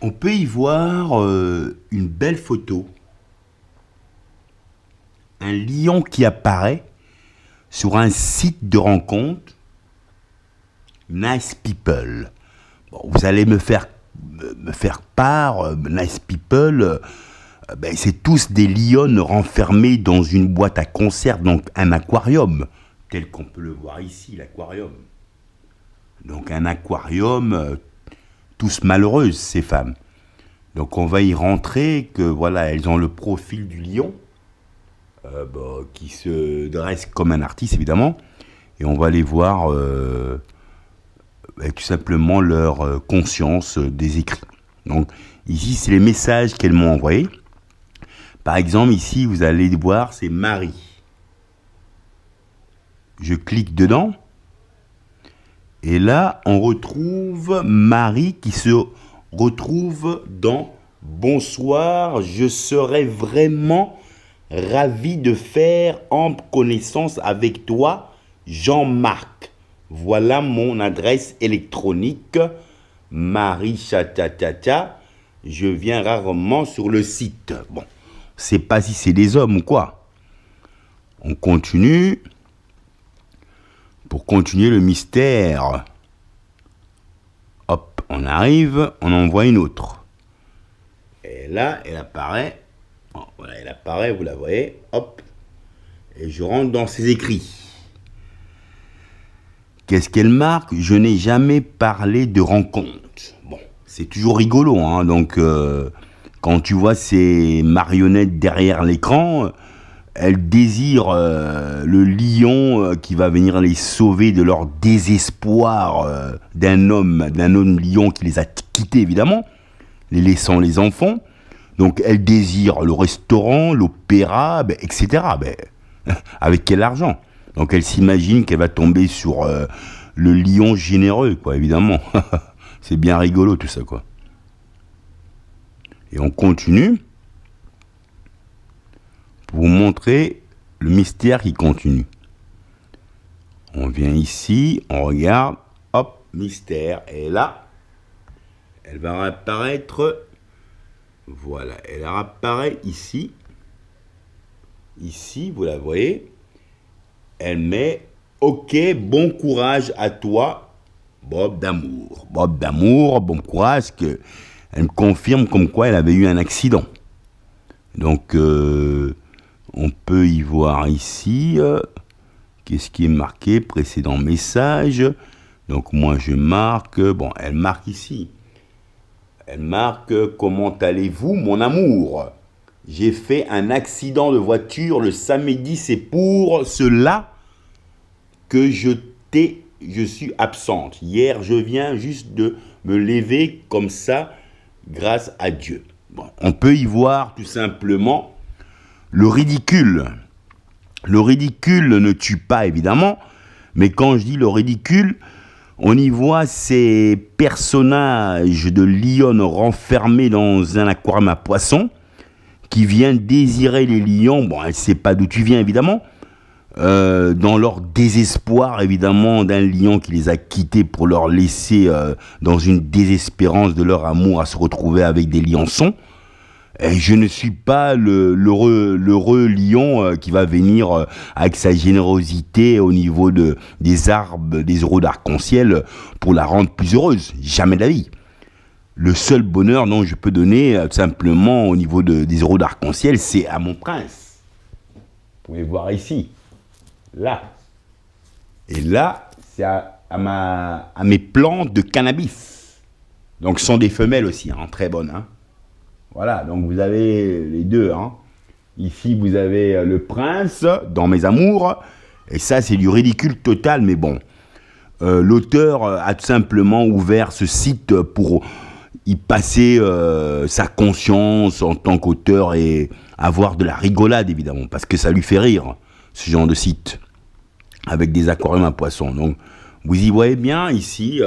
On peut y voir une belle photo. Un lion qui apparaît sur un site de rencontre. Nice People. Bon, vous allez me faire part, Nice People, ben, c'est tous des lions renfermés dans une boîte à conserve, donc un aquarium, tel qu'on peut le voir ici, l'aquarium. Donc un aquarium, tous malheureuses, ces femmes. Donc on va y rentrer, que voilà, elles ont le profil du lion, qui se dresse comme un artiste, évidemment, et on va les voir tout simplement leur conscience des écrits. Donc ici, c'est les messages qu'elles m'ont envoyés. Par exemple, ici, vous allez voir, c'est Marie. Je clique dedans. Et là, on retrouve Marie qui se retrouve dans Bonsoir, je serais vraiment ravi de faire ample connaissance avec toi, Jean-Marc. Voilà mon adresse électronique, Marie Chatata. Je viens rarement sur le site. Bon, je sais pas si c'est des hommes ou quoi. On continue. Pour continuer le mystère, hop, on arrive, on envoie une autre. Et là, elle apparaît. Bon, voilà, elle apparaît, vous la voyez, hop. Et je rentre dans ses écrits. Qu'est-ce qu'elle marque? Je n'ai jamais parlé de rencontre. Bon, c'est toujours rigolo, hein. Donc, quand tu vois ces marionnettes derrière l'écran, elles désirent le lion qui va venir les sauver de leur désespoir d'un homme lion qui les a quittés, évidemment, les laissant les enfants. Donc, elles désirent le restaurant, l'opéra, etc. Avec quel argent? Donc, elle s'imagine qu'elle va tomber sur le lion généreux, quoi, évidemment. C'est bien rigolo, tout ça, quoi. Et on continue pour vous montrer le mystère qui continue. On vient ici, on regarde, hop, mystère. Et là, elle va apparaître, voilà, elle apparaît ici. Ici, vous la voyez. Elle met OK, bon courage à toi, Bob d'amour. Bob d'amour, bon courage, que elle me confirme comme quoi elle avait eu un accident. Donc, on peut y voir ici, qu'est-ce qui est marqué, précédent message. Donc, moi, je marque, bon, elle marque ici. Elle marque, comment allez-vous, mon amour? J'ai fait un accident de voiture le samedi, c'est pour cela que je suis absente. Hier, je viens juste de me lever comme ça, grâce à Dieu. Bon, on peut y voir tout simplement le ridicule. Le ridicule ne tue pas, évidemment, mais quand je dis le ridicule, on y voit ces personnages de lions renfermés dans un aquarium à poissons qui viennent désirer les lions. Bon, elle ne sait pas d'où tu viens, évidemment. Dans leur désespoir, évidemment, d'un lion qui les a quittés pour leur laisser dans une désespérance de leur amour à se retrouver avec des lionçons. Et je ne suis pas l'heureux lion qui va venir avec sa générosité au niveau des arbres, des héros d'arc-en-ciel pour la rendre plus heureuse. Jamais de la vie. Le seul bonheur dont je peux donner simplement au niveau des héros d'arc-en-ciel, c'est à mon prince. Vous pouvez voir ici. Là. Et là, c'est à mes plantes de cannabis. Donc, ce sont des femelles aussi, hein, très bonnes. Hein. Voilà, donc vous avez les deux. Hein. Ici, vous avez le prince, dans mes amours. Et ça, c'est du ridicule total, mais bon. L'auteur a tout simplement ouvert ce site pour y passer sa conscience en tant qu'auteur et avoir de la rigolade, évidemment, parce que ça lui fait rire, ce genre de site, avec des aquariums à poissons. Donc, vous y voyez bien, ici,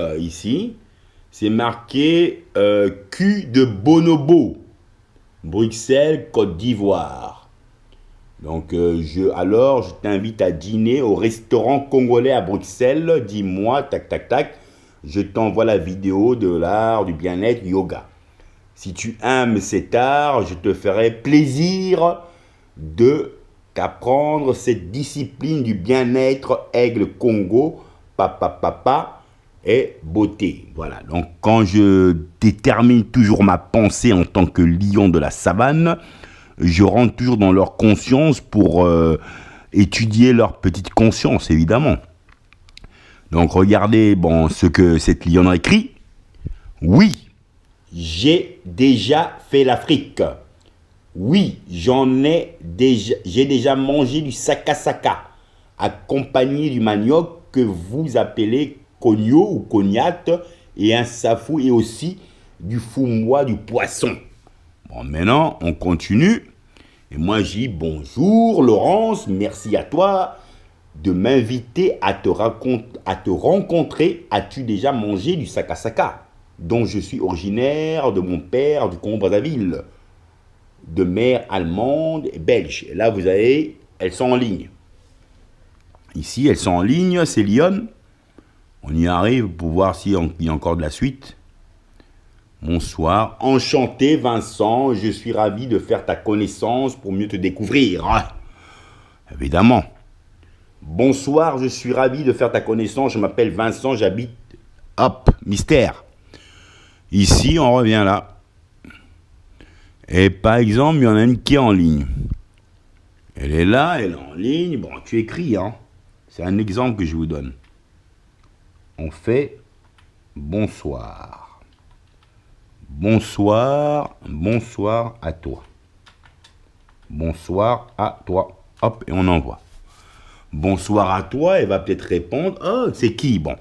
c'est marqué cul de bonobo, Bruxelles, Côte d'Ivoire. Donc, je t'invite à dîner au restaurant congolais à Bruxelles. Dis-moi, tac, tac, tac. Je t'envoie la vidéo de l'art, du bien-être, du yoga. Si tu aimes cet art, je te ferai plaisir de t'apprendre cette discipline du bien-être aigle Congo, papa et beauté. Voilà, donc quand je détermine toujours ma pensée en tant que lion de la savane, je rentre toujours dans leur conscience pour étudier leur petite conscience, évidemment. Donc regardez bon, ce que cette lionne a écrit. Oui, j'ai déjà fait l'Afrique. Oui, j'ai déjà mangé du saka-saka, accompagné du manioc que vous appelez cogno ou cognat, et un safou, et aussi du foumois, du poisson. Bon, maintenant, on continue. Et moi, je dis bonjour Laurence, merci à toi de m'inviter à te rencontrer. As-tu déjà mangé du saka-saka, dont je suis originaire de mon père du Congo-Brazzaville, de mère allemande et belge. Et là, vous avez, elles sont en ligne. Ici, elles sont en ligne, c'est Lyon. On y arrive pour voir s'il y a encore de la suite. Bonsoir, enchanté Vincent, je suis ravi de faire ta connaissance pour mieux te découvrir. Évidemment. Bonsoir, je suis ravi de faire ta connaissance, je m'appelle Vincent, j'habite... Hop, mystère. Ici, on revient là. Et par exemple, il y en a une qui est en ligne. Elle est là, elle est en ligne. Bon, tu écris, hein. C'est un exemple que je vous donne. On fait bonsoir. Bonsoir, bonsoir à toi. Bonsoir à toi. Hop, et on envoie. Bonsoir à toi, elle va peut-être répondre. Oh, c'est qui? Bon.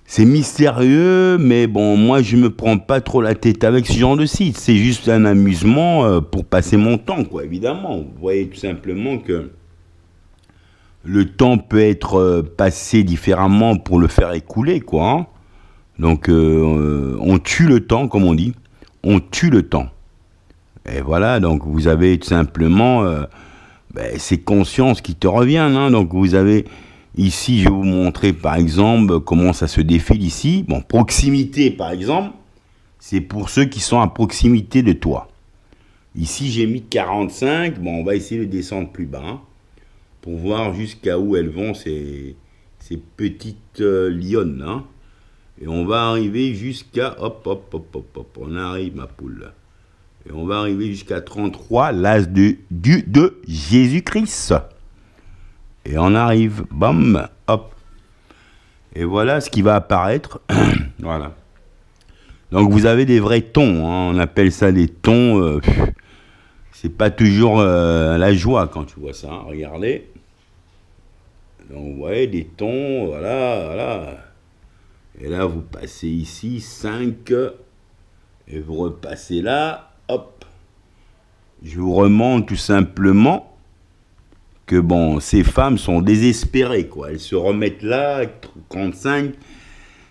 C'est mystérieux, mais bon, moi, je me prends pas trop la tête avec ce genre de site. C'est juste un amusement pour passer mon temps, quoi, évidemment. Vous voyez tout simplement que le temps peut être passé différemment pour le faire écouler, quoi. Hein. Donc, on tue le temps, comme on dit. On tue le temps. Et voilà, donc vous avez tout simplement ces consciences qui te reviennent. Hein. Donc, vous avez... Ici, je vais vous montrer, par exemple, comment ça se défile ici. Bon, proximité, par exemple, c'est pour ceux qui sont à proximité de toi. Ici, j'ai mis 45. Bon, on va essayer de descendre plus bas, hein, pour voir jusqu'à où elles vont, ces petites lionnes, hein. Et on va arriver jusqu'à... Hop, hop, hop, hop, hop. On arrive, ma poule. Et on va arriver jusqu'à 33, l'âge de Jésus-Christ. Et on arrive, bam, hop. Et voilà ce qui va apparaître. Voilà. Donc vous avez des vrais tons, hein. On appelle ça des tons. C'est pas toujours la joie quand tu vois ça. Hein. Regardez. Donc vous voyez des tons, voilà, voilà. Et là vous passez ici, 5. Et vous repassez là, hop. Je vous remonte tout simplement que bon, ces femmes sont désespérées, quoi. Elles se remettent là, 35.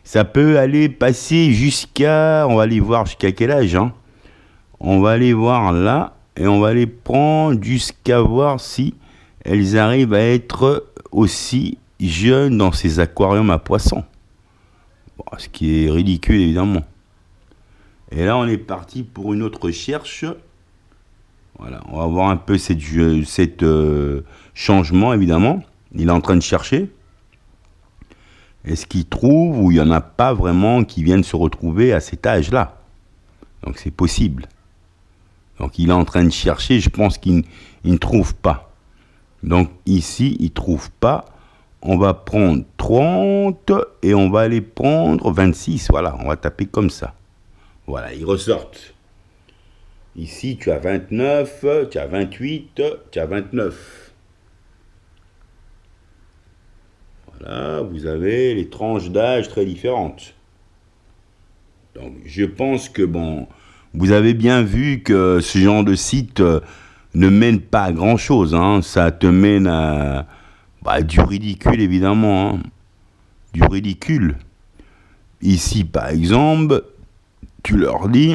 Ça peut aller passer jusqu'à... On va aller voir jusqu'à quel âge, hein. On va aller voir là, et on va les prendre jusqu'à voir si elles arrivent à être aussi jeunes dans ces aquariums à poissons. Bon, ce qui est ridicule, évidemment. Et là, on est parti pour une autre recherche. Voilà, on va voir un peu cette changement, évidemment. Il est en train de chercher. Est-ce qu'il trouve ou il n'y en a pas vraiment qui viennent se retrouver à cet âge-là? Donc c'est possible. Donc il est en train de chercher, je pense qu'il ne trouve pas. Donc ici, il ne trouve pas. On va prendre 30 et on va aller prendre 26. Voilà, on va taper comme ça. Voilà, ils ressortent. Ici, tu as 29, tu as 28, tu as 29. Voilà, vous avez les tranches d'âge très différentes. Donc, je pense que, bon, vous avez bien vu que ce genre de site ne mène pas à grand-chose. Hein. Ça te mène à du ridicule, évidemment. Hein. Du ridicule. Ici, par exemple, tu leur dis...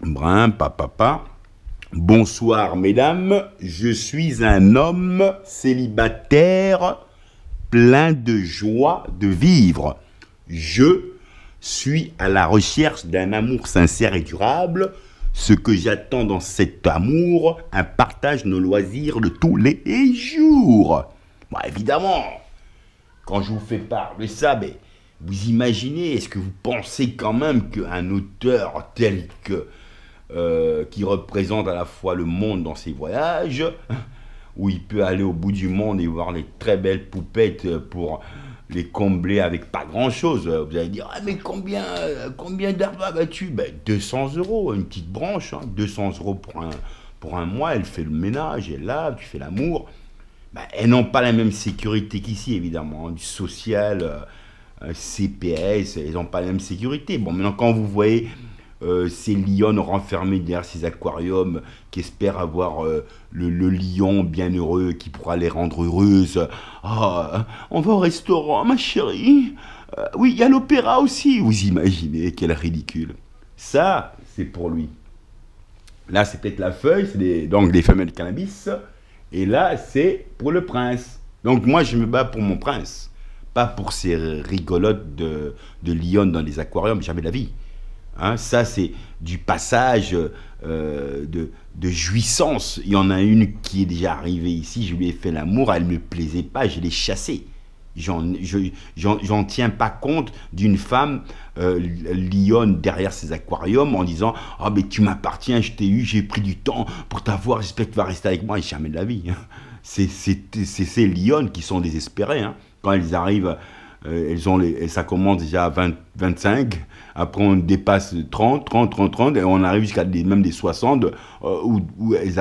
Brin, papa. Bonsoir, mesdames. Je suis un homme célibataire, plein de joie de vivre. Je suis à la recherche d'un amour sincère et durable. Ce que j'attends dans cet amour, un partage de nos loisirs de tous les jours. Bon, évidemment, quand je vous fais part de ça, ben, vous imaginez, est-ce que vous pensez quand même qu'un auteur tel que qui représente à la fois le monde dans ses voyages, où il peut aller au bout du monde et voir les très belles poupettes pour les combler avec pas grand chose. Vous allez dire, ah, mais combien d'arbres as-tu? Ben, 200 euros, une petite branche, hein, 200 euros pour un mois, elle fait le ménage, elle lave, tu fais l'amour. Ben, elles n'ont pas la même sécurité qu'ici, évidemment, hein, du social, CPS, elles n'ont pas la même sécurité. Bon, maintenant, quand vous voyez ces lions renfermés derrière ces aquariums qui espèrent avoir le lion bien heureux qui pourra les rendre heureuses. Ah, on va au restaurant, ma chérie. Oui, il y a l'opéra aussi. Vous imaginez, quel ridicule. Ça, c'est pour lui. Là, c'est peut-être la feuille, c'est donc des femelles de cannabis. Et là, c'est pour le prince. Donc moi, je me bats pour mon prince. Pas pour ces rigolotes de lions dans les aquariums, jamais de la vie. Hein, ça, c'est du passage de jouissance. Il y en a une qui est déjà arrivée ici, je lui ai fait l'amour, elle ne me plaisait pas, je l'ai chassée. J'en tiens pas compte d'une femme lionne derrière ses aquariums en disant « Ah, mais tu m'appartiens, je t'ai eu, j'ai pris du temps pour t'avoir, j'espère que tu vas rester avec moi. » Et jamais de la vie. Hein. C'est ces lionnes qui sont désespérées. Hein. Quand elles arrivent... ça commence déjà à 20, 25, après on dépasse 30, et on arrive jusqu'à même des 60, où elles